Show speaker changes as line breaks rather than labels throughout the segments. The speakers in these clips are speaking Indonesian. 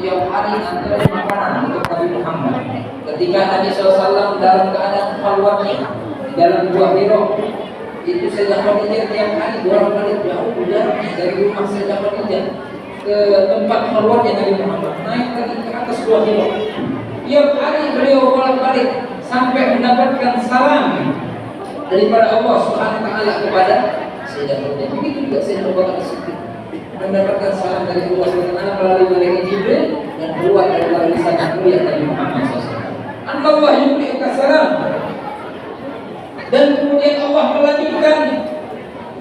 tiap hari nganterin makanan untuk Nabi Muhammad. Ketika Nabi SAW dalam keadaan khalwatnya di dalam Gua Hira, itu Sayyidah Khadijah tiap hari bolak-balik jauh jaraknya dari rumah Sayyidah Khadijah ke tempat khalwatnya Nabi Muhammad, naik lagi ke atas Gua Hira. Tiap hari beliau bolak-balik sampai mendapatkan salam daripada Allah Subhanahu wa taala kepada Sayyidah Khadijah. Begitu juga Sayyidah Abu Bakar As-Siddiq mendapatkan salam dari Allah Subhanahu wa taala melalui malaikat Jibril dan keluar dari lisan mulia Nabi Muhammad SAW. Allah yu'tika salam. Dan kemudian Allah melanjutkan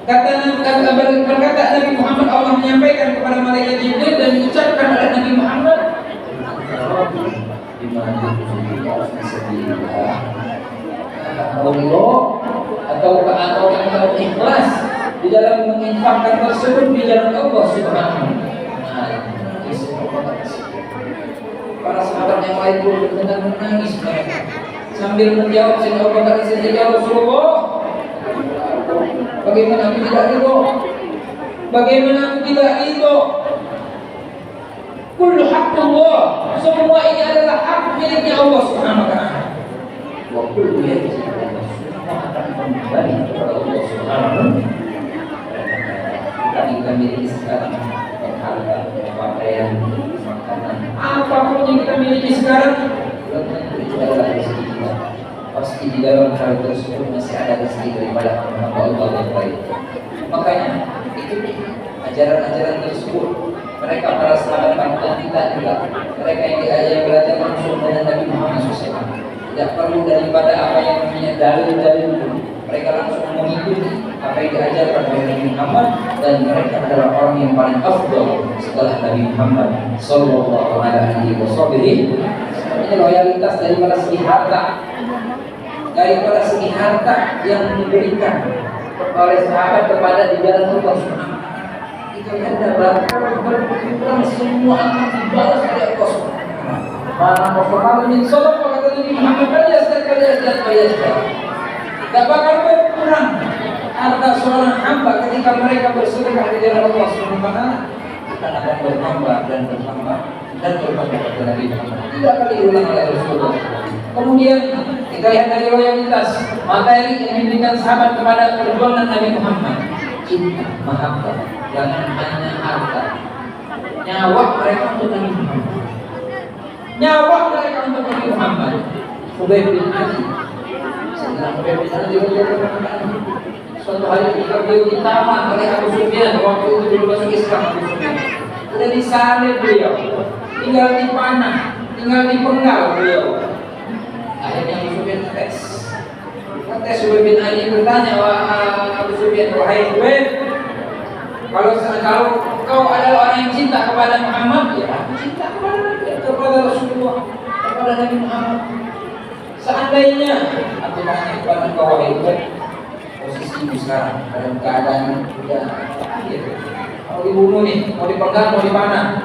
berkata Nabi Muhammad, Allah menyampaikan kepada malaikat Jibril dan diucapkan oleh Nabi Muhammad, atau ikhlas di dalam menginfakkan tersebut di jalan Allah Subhanahu wa taala. Para sahabat yang lain pun benar menangis mereka sambil menjawab Sayyidina Abu Bakar As-Siddiq, ya Rasulullah, bagaimana aku tidak ridho? Bagaimana aku tidak ridho? Kullu haqqullah, semua ini adalah hak miliknya Allah Subhanahu wa taala. Wa kullu yajzi akan kembali kepada Allah Subhanahu wa taala. Kita miliki sekarang harta, pakaian, makanan, apapun yang kita miliki sekarang, itu adalah rezeki kita. Pasti di dalam hal tersebut masih ada rezeki daripada Allah yang baik. Makanya ikuti ajaran-ajaran tersebut. Mereka para sahabat panutan kita juga, mereka yang diajar belajar langsung dengan Nabi Muhammad SAW. Tidak perlu daripada apa yang namanya dalil-dalil, mereka langsung mengikuti apa yang diajarkan oleh Nabi Muhammad, dan mereka adalah orang yang paling afdal setelah Nabi Muhammad sallallahu alaihi wasallam. Ini loyalitas daripada segi harta, yang diberikan oleh sahabat kepada di jalan Allah Subhanahu. Itu ada berkurang semua akan dibalas oleh Allah Subhanahu. Mana masalah min sadaqah kata Nabi Muhammad, kalian tidak bakal berkurang harta seorang hamba ketika mereka bersedekah di jalan Allah Subhanahu wa taala, akan bertambah dan bertambah dan bertambah kepada Nabi Muhammad. Tidak akan diulang oleh Rasulullah. Kemudian kita lihat dari loyalitas materi yang diberikan sahabat kepada perjuangan Nabi Muhammad. Cinta, mahabbah, jangan hanya harta. Nyawa mereka untuk Nabi Muhammad. Nyawa mereka untuk Nabi Muhammad. Khubayb bin Adi. Suatu hari ketika beliau ditawan oleh Abu Sufyan, waktu itu belum masuk Islam Abu Sufyan, sudah disalib beliau, tinggal dipanah, tinggal dipenggal beliau. Akhirnya Abu Sufyan tes Khubayb bin Adi bertanya, Abu Sufyan, wahai Khubayb, kalau kau adalah orang yang cinta kepada Muhammad, ya aku cinta kepada Rasulullah, kepada Nabi Muhammad. Seandainya aku tanya kepada kau, wahai Khubayb, posisimu sekarang dalam keadaan sudah akhir, mau dibunuh nih, mau dipenggal, mau dipanah.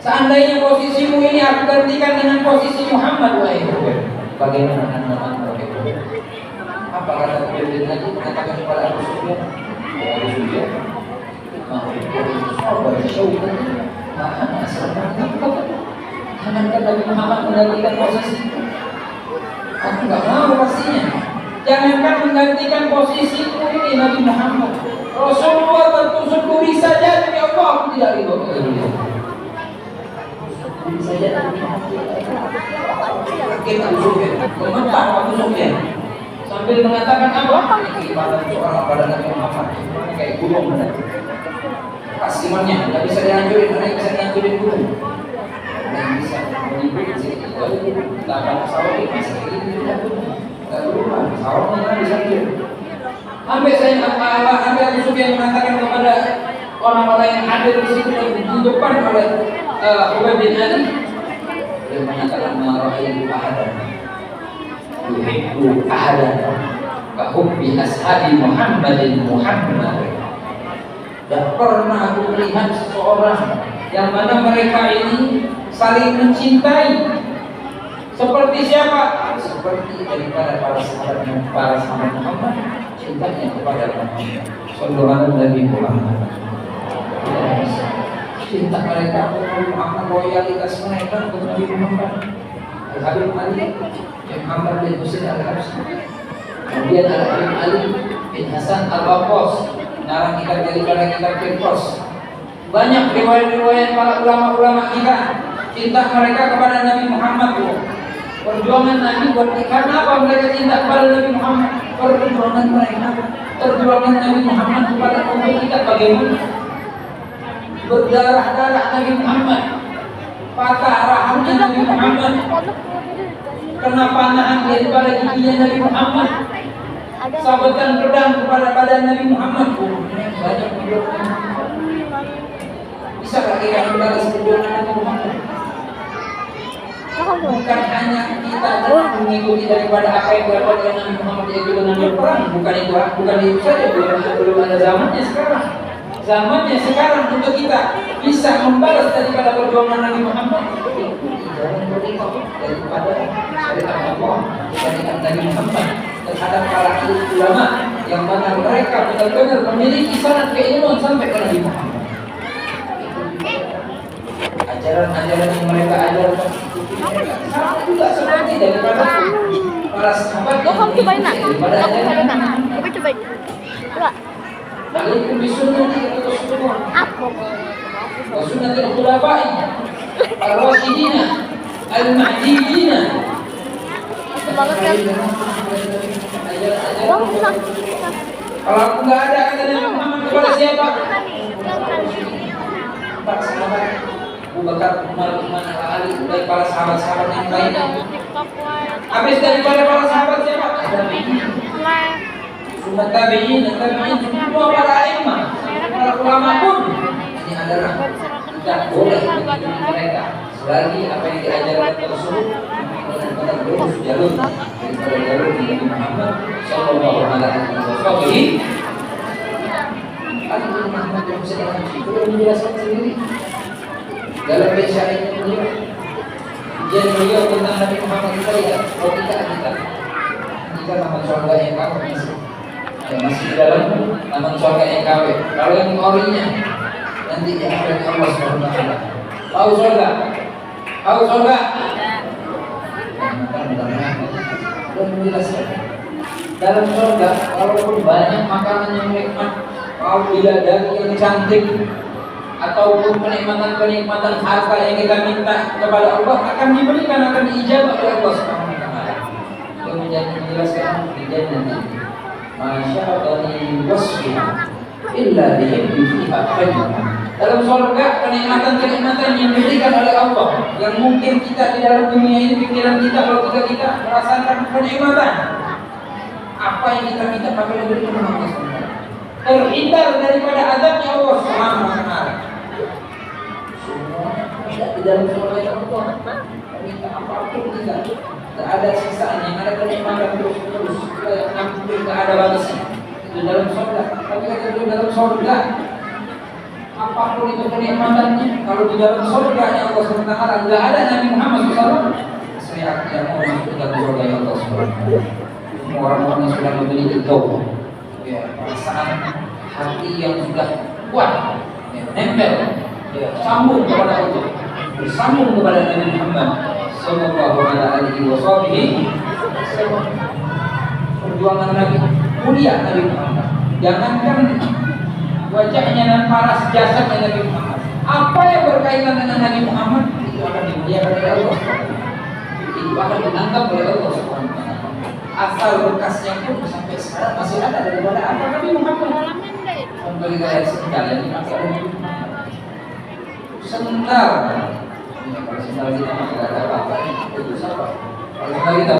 Seandainya posisimu ini aku gantikan dengan posisi Muhammad, wahai Khubayb, bagaimana anda? Apa kata Khubayb lagi mengatakan kepada Abu Sufyan? Ya Abu Sufyan, mau sabar, syaukan, jangan kata Muhammad menggantikan posisi. Aku nggak mau pastinya. Jangankan menggantikan posisiku ini Nabi Muhammad, Rasulullah tertusuk duri saja demi Allah aku tidak ridho. Duri saja demi Allah. Kita Abu Sufyan, gemetar Abu Sufyan, sambil mengatakan apa? Ini badan seorang badan Nabi Muhammad, kayak gunung benar. Pas imannya, nggak bisa dihancurin, karena bisa dihancurin gunung. Nggak bisa mengikuti sini. Kita akan sawah ini sendiri. Tidak berubah, sawahnya kan bisa dia. Sampai Abu Sufyan mengatakan kepada orang-orang yang hadir di situ di depan oleh Khubayb bin Adi, dia mengatakan marahil ahadan, yuhibbu ahadan, kahubbi ashabi Muhammadin Muhammad. Dan pernah aku melihat seseorang yang mana mereka ini saling mencintai. Seperti siapa? Seperti daripada para sahabat Muhammad, cintanya kepada Muhammad sallallahu alaihi Muhammad. cinta mereka merupakan loyalitas mereka untuk Nabi Muhammad. Al-Habib Ali bin Muhammad bin Husain Al-Habsyi, kemudian Al-Habib Ali bin Hasan Al-Waqqas, narang kita daripada kitab Firqas. Banyak riwayat-riwayat para ulama-ulama kita cinta mereka kepada Nabi Muhammad. Perjuangan Nabi buat karena apa mereka cinta kepada Nabi Muhammad? Perjuangan mereka, perjuangan Nabi Muhammad kepada umat kita bagaimana? Berdarah-darah Nabi Muhammad, patah rahangnya Nabi Muhammad, kena panahan daripada giginya Nabi Muhammad, sabetan pedang kepada badan Nabi Muhammad. Banyak perjuangan. Bisa lagi kita membalas perjuangan Nabi Muhammad. Bukan hanya kita mengikuti daripada apa yang dilakukan oleh Nabi Muhammad, yaitu dengan berperang. Bukan itu saja, belum ada zamannya sekarang. Zamannya sekarang untuk kita bisa membalas daripada perjuangan Nabi Muhammad. Jangan berikut daripada syariat Allah, syariat Nabi Muhammad terhadap para ulama yang mana mereka benar-benar memiliki sanad keilmuan sampai ke Nabi Muhammad. Ajaran-ajaran yang mereka ajarkan sama juga seperti daripada para sahabat yang daripada ajaran Nabi. Coba. Alaikum bisunnati wa sunnatil khulafa'i ar-rasyidin al-mahdiyyin. Kalau aku nggak ada kata Nabi Muhammad kepada siapa? Para sahabat Abu Bakar, Umar, Utsman, Ali, dan para sahabat-sahabat yang lainnya. Habis daripada para sahabat siapa? Sunnah tabi'in, semua para imam, para ulama pun ini adalah tidak boleh mengikuti mereka selagi apa yang diajarkan tersebut benar-benar lurus jalur daripada jalur Nabi Muhammad Sallallahu Alaihi Wasallam. Ali bin Muhammad yang bisa menjelaskan sendiri dalam risalahnya beliau. Jadi beliau tentang Nabi Muhammad kita lihat, kalau kita nama surga yang kamu masih di dalam nama surga yang KW. Kalau yang orinya nanti di akhirat Allah Subhanahu wa taala. Tahu surga? Tahu surga? Dan menjelaskan dalam surga walaupun banyak makanan yang nikmat, mau bidadari yang cantik, ataupun kenikmatan-kenikmatan harta yang kita minta kepada Allah akan diberikan, akan diijabah oleh Allah Subhanahu wa taala. Yang menjelaskan di jannah masya'Allah wasfi illa bihibbi fiha khayran. Dalam surga kenikmatan-kenikmatan yang diberikan oleh Allah yang mungkin kita di dalam dunia ini pikiran kita kalau kita merasakan kenikmatan apa yang kita minta akan diberikan oleh Allah Subhanahu wa taala. Terhindar daripada azabnya Allah Subhanahu wa taala. Semua tidak di dalam surga Allah. Minta apapun tidak ada sisaan, yang ada kenikmatan terus tidak ada batasnya. Itu dalam surga. Tapi kata itu dalam surga apapun itu kenikmatannya, kalau di dalam surga yang Allah Subhanahu wa taala tidak ada Nabi Muhammad SAW, saya akan mau masuk ke dalam surga yang Allah Subhanahu wa taala. Orang-orang yang sudah memiliki tauhid, ya, perasaan hati yang sudah kuat, ya, nempel, ya, sambung kepada Allah, bersambung kepada Nabi Muhammad Sallallahu Alaihi Wasallam. Perjuangan Nabi, mulia Nabi Muhammad. Jangankan wajahnya dan paras jasadnya Nabi Muhammad, apa yang berkaitan dengan Nabi Muhammad itu akan dimuliakan oleh Allah. Itu akan dianggap oleh Allah Subhanahu wa taala. Asal bekasnya pun sampai sekarang masih ada daripada apa Nabi Muhammad. Kembali ke sendal yang dipakai oleh Nabi Muhammad. Sendal. Kalau sendal kita masih ada apa-apa itu siapa? Kalau kita